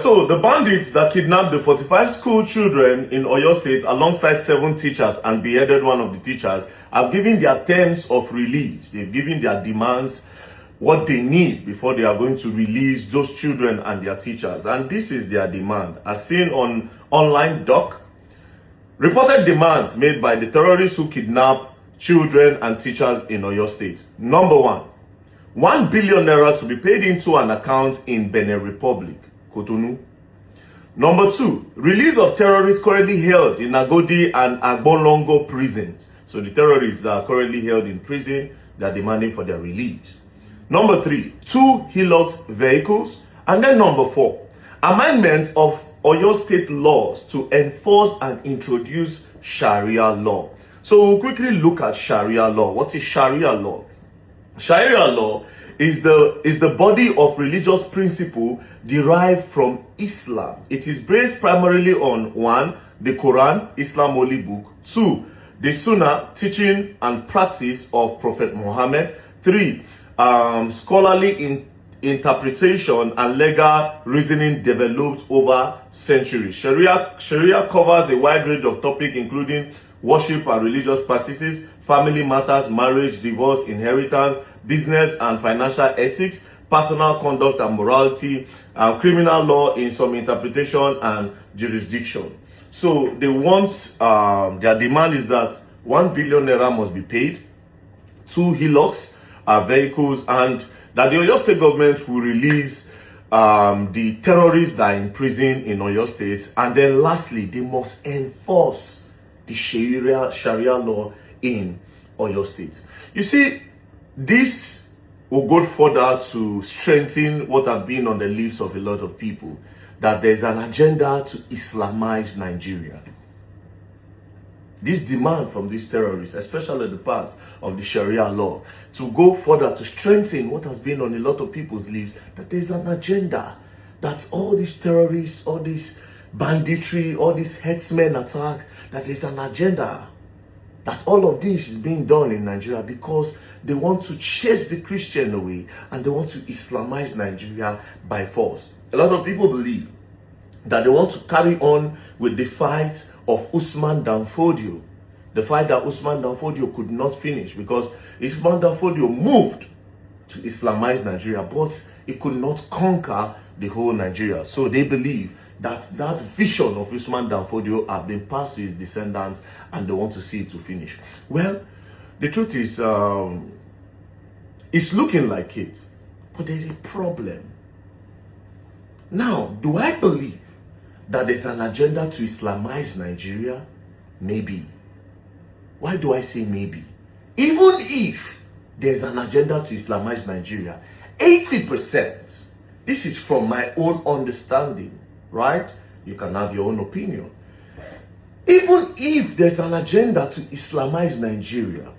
so the bandits that kidnapped the 45 school children in Oyo State alongside 7 teachers and beheaded one of the teachers have given their terms of release. They've given their demands, what they need before they are going to release those children and their teachers. And this is their demand. As seen on online doc, reported demands made by the terrorists who kidnap children and teachers in Oyo State. Number 1 billion naira to be paid into an account in Benin Republic, Cotonou. Number 2, release of terrorists currently held in Agodi and Abolongo Prisons. So the terrorists that are currently held in prison, they are demanding for their release. Number 3, 2 Hilux vehicles. And then number 4, amendments of Oyo State laws to enforce and introduce sharia law. So we'll quickly look at sharia law. What is sharia law? Sharia law is the body of religious principle derived from Islam. It is based primarily on 1, the Quran, Islam holy book; 2, the Sunnah, teaching and practice of Prophet Muhammad; 3, scholarly interpretation and legal reasoning developed over centuries. Sharia covers a wide range of topics including worship and religious practices, family matters, marriage, divorce, inheritance, business and financial ethics, personal conduct and morality, criminal law in some interpretation and jurisdiction. So they want, their demand is that 1 billion naira must be paid, 2 Hilux vehicles, and that the Oyo State government will release the terrorists that are in prison in Oyo State. And then lastly, they must enforce the Sharia law in Oyo State. You see, this will go further to strengthen what have been on the lips of a lot of people, that there's an agenda to Islamize Nigeria. This demand from these terrorists, especially the part of the Sharia law, to go further to strengthen what has been on a lot of people's lips, that there's an agenda, that all these terrorists, all this banditry, all this herdsmen attack, that there's an agenda, that all of this is being done in Nigeria because they want to chase the Christian away and they want to Islamize Nigeria by force. A lot of people believe that they want to carry on with the fight of Usman Dan Fodio, the fight that Usman Dan Fodio could not finish because Usman Dan Fodio moved to Islamize Nigeria, but it could not conquer the whole Nigeria. So they believe that that vision of Usman Dan Fodio have been passed to his descendants and they want to see it to finish. Well, the truth is, it's looking like it, but there's a problem. Now, do I believe that there's an agenda to Islamize Nigeria? Maybe. Why do I say maybe? Even if there's an agenda to Islamize Nigeria, 80%, this is from my own understanding, right? You can have your own opinion. Even if there's an agenda to Islamize Nigeria,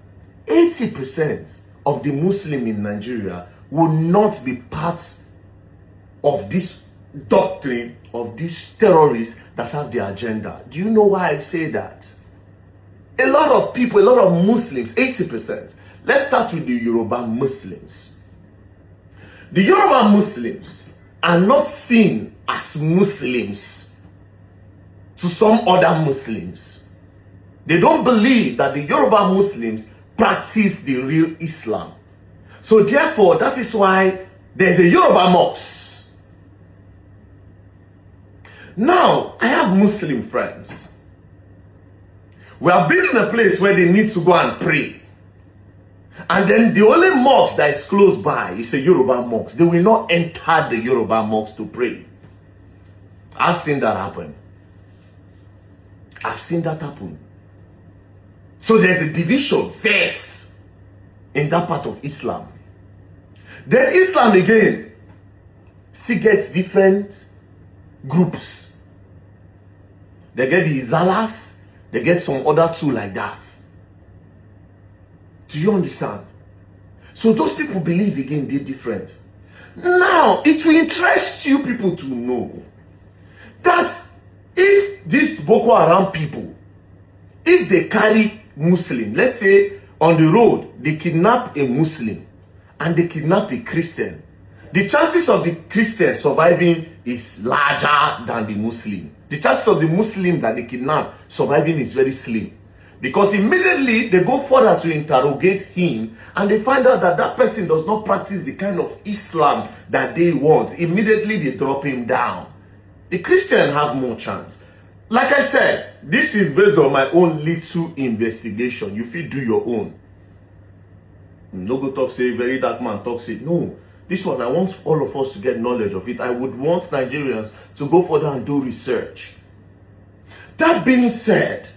80% of the Muslim in Nigeria will not be part of this doctrine of these terrorists that have the agenda. Do you know why I say that? A lot of people, a lot of Muslims, 80%. Let's start with the Yoruba Muslims. The Yoruba Muslims are not seen as Muslims to some other Muslims. They don't believe that the Yoruba Muslims practice the real Islam. So therefore, that is why there's a Yoruba mosque. Now, I have Muslim friends. We have been in a place where they need to go and pray. And then the only mosque that is close by is a Yoruba mosque. They will not enter the Yoruba mosque to pray. I've seen that happen. I've seen that happen. So there's a division first in that part of Islam. Then Islam again still gets different groups. They get the Izalas, they get some other two like that. Do you understand? So those people believe again they're different. Now, it will interest you people to know that if these Boko Haram people, if they carry Muslim, let's say on the road, they kidnap a Muslim and they kidnap a Christian, The chances of the Christian surviving is larger than the Muslim. The chances of the Muslim that they kidnap surviving is very slim. Because immediately they go further to interrogate him and they find out that that person does not practice the kind of Islam that they want. Immediately they drop him down. The Christian have more chance. Like I said, this is based on my own little investigation. You feel do your own. No go talk say very dark man talk say no. This one I want all of us to get knowledge of it. I would want Nigerians to go further and do research. That being said,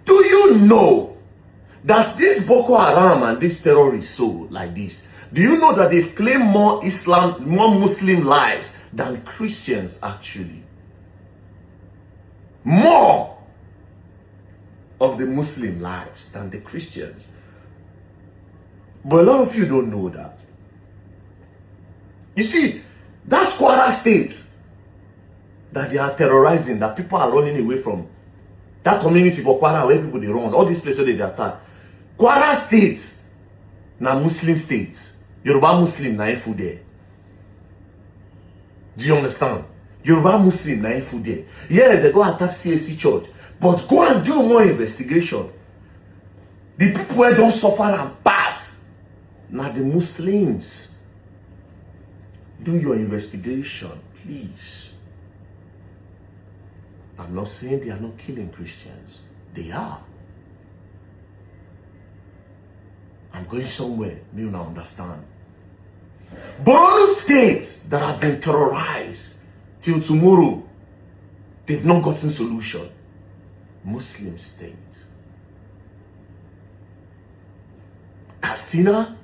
do you know that this Boko Haram and this terrorists so like this? Do you know that they've claimed more Muslim lives than Christians actually? More of the Muslim lives than the Christians. But a lot of you don't know that. You see, that's Kwara State that they are terrorizing, that people are running away from. That community for Kwara where people they run, all these places they attack. Kwara State, na Muslim states. Yoruba Muslim na ifu there. Do you understand? Yoruba Muslim na ifu there. Yes, they go attack CAC church, but go and do more investigation. The people who don't suffer and pass, now the Muslims. Do your investigation, please. I'm not saying they are not killing Christians. They are. I'm going somewhere, you now understand. Borno states that have been terrorized till tomorrow, they've not gotten solution. Muslim states. Katsina,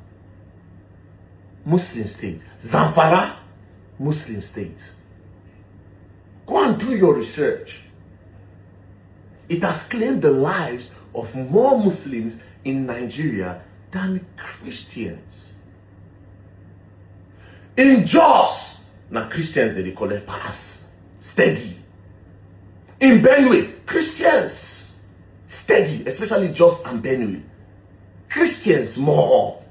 Muslim state. Zamfara, Muslim state. Go and do your research. It has claimed the lives of more Muslims in Nigeria than Christians. In Jos, now Christians they collect pass, steady. In Benue, Christians, steady, especially Jos and Benue. Christians more.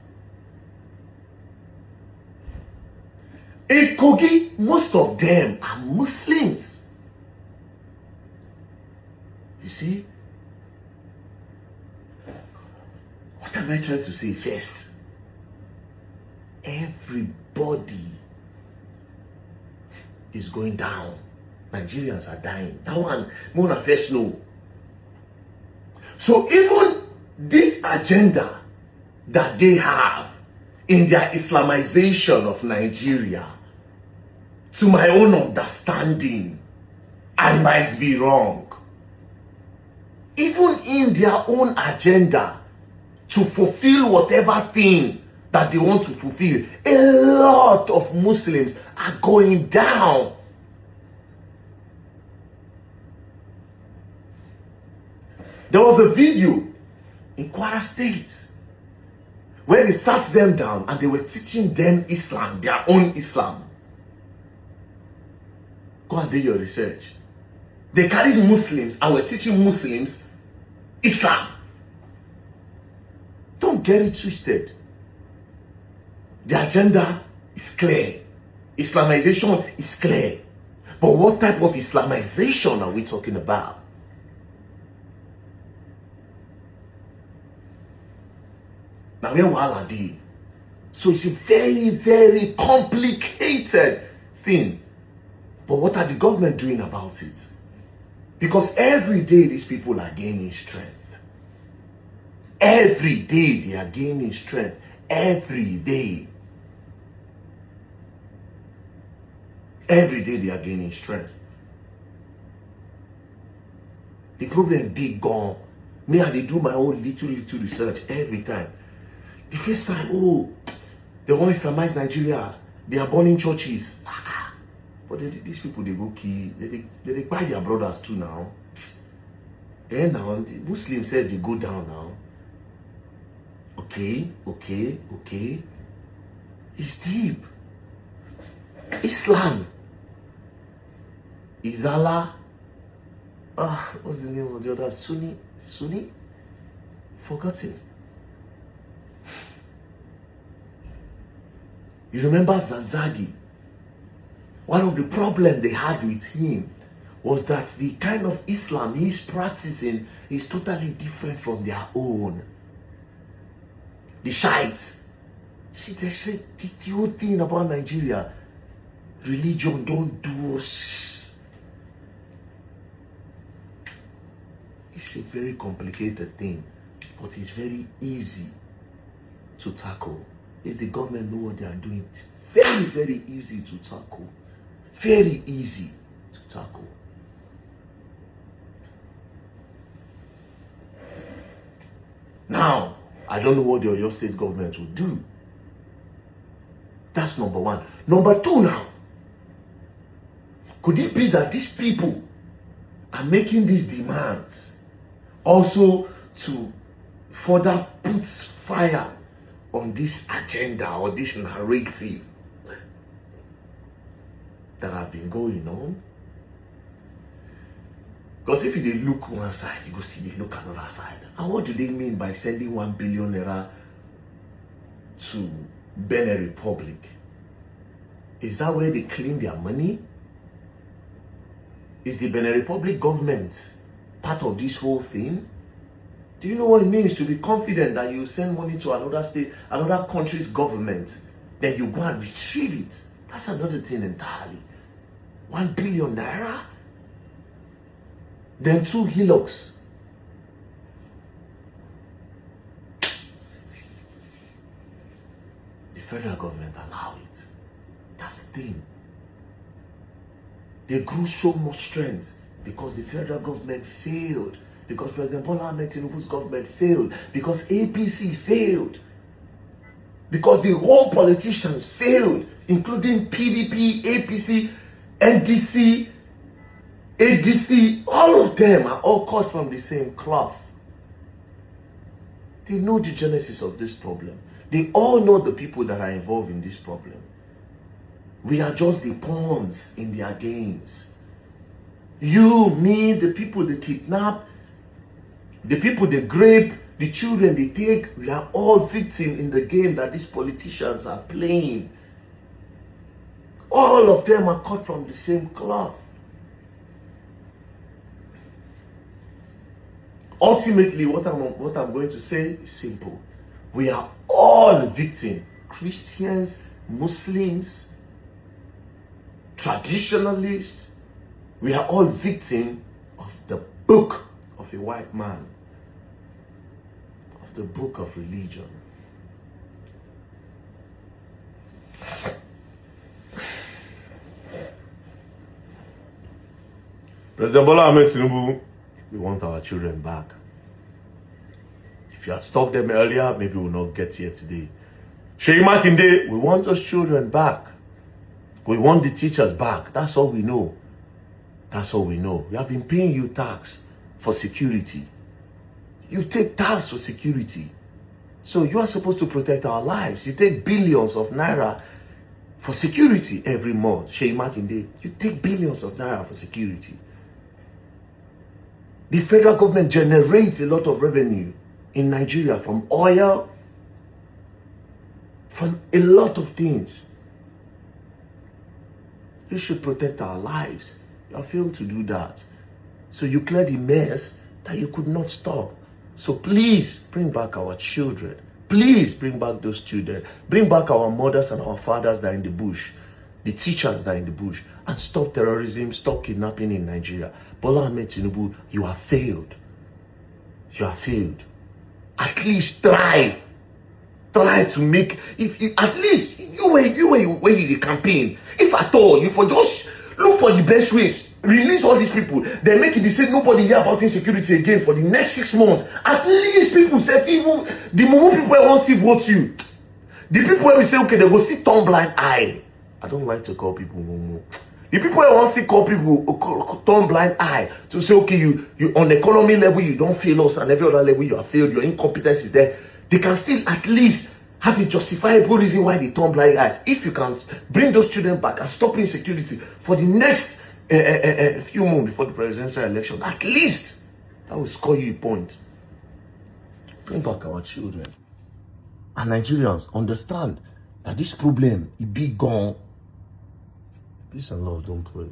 In Kogi, most of them are Muslims. You see? What am I trying to say first? Everybody is going down. Nigerians are dying. That one, Mona first know. So even this agenda that they have in their Islamization of Nigeria, to my own understanding, I might be wrong. Even in their own agenda to fulfill whatever thing that they want to fulfill, a lot of Muslims are going down. There was a video in Kwara State where they sat them down and they were teaching them Islam, their own Islam. Go and do your research. They carried Muslims and were teaching Muslims Islam. Don't get it twisted. The agenda is clear. Islamization is clear. But what type of Islamization are we talking about? Now where are they? So it's a very, very complicated thing. But what are the government doing about it? Because every day these people are gaining strength. Every day they are gaining strength. Every day. Every day they are gaining strength. The problem big gone. Me and they do my own little research every time. The first time, oh, they want to Islamize Nigeria. They are burning churches. But these people, they go kill. They buy their brothers too now. And now, the Muslims said they go down now. Okay. It's deep. Islam is Allah. What's the name of the other? Sunni? Forgotten. You remember Zazagi? One of the problems they had with him was that the kind of Islam he's practicing is totally different from their own. The Shiites. See, they say the whole thing about Nigeria, religion don't do us. It's a very complicated thing, but it's very easy to tackle. If the government know what they are doing, it's very, very easy to tackle. Very easy to tackle. Now, I don't know what the Oyo State government will do. That's number one. Number two now. Could it be that these people are making these demands also to further put fire on this agenda or this narrative that have been going on? Because if you look one side, you go see they look another side. And what do they mean by sending 1 billion naira to Benin Republic? Is that where they clean their money? Is the Benin Republic government part of this whole thing? Do you know what it means to be confident that you send money to another state, another country's government, then you go and retrieve it? That's another thing entirely. 1 billion naira? Then 2 Hilux. The federal government allow it. That's the thing. They grew so much strength because the federal government failed. Because President Bola Ahmed Tinubu's government failed. Because APC failed. Because the whole politicians failed, including PDP, APC, NDC, ADC, all of them are all cut from the same cloth. They know the genesis of this problem. They all know the people that are involved in this problem. We are just the pawns in their games. You, me, the people they kidnap, the people they grape, the children they take, we are all victims in the game that these politicians are playing. All of them are cut from the same cloth. Ultimately, what I'm going to say is simple. We are all victims. Christians, Muslims, traditionalists. We are all victims of the book of a white man. Of the book of religion. President Bola Ahmed Tinubu, we want our children back. If you had stopped them earlier, maybe we'll not get here today. Sheyi Makinde, we want those children back. We want the teachers back. That's all we know. That's all we know. We have been paying you tax for security. You take tax for security. So you are supposed to protect our lives. You take billions of naira for security every month. Sheyi Makinde, you take billions of naira for security. The federal government generates a lot of revenue in Nigeria from oil, from a lot of things. You should protect our lives. You have failed to do that. So you clear the mess that you could not stop. So please bring back our children. Please bring back those children. Bring back our mothers and our fathers that are in the bush. The teachers that are in the bush. And stop terrorism, stop kidnapping in Nigeria. Bola Ahmed Tinubu, you have failed. You have failed. At least try. Try to make, if you, at least, you when you the campaign, if at all, you for just look for the best ways. Release all these people. They make it, they say nobody hear about insecurity again for the next 6 months. At least people say, people, the more people won't still vote you. The people where we say, okay, they will still turn blind eye. I don't like to call people Momo. The people who want to call people turn blind eye to say, okay, you on the economy level, you don't fail us, and every other level you have failed, your incompetence is there. They can still at least have a justifiable reason why they turn blind eyes. If you can bring those children back and stop insecurity for the next few months before the presidential election, at least that will score you a point. Bring back our children. And Nigerians understand that this problem is big gone. Peace and love don't play.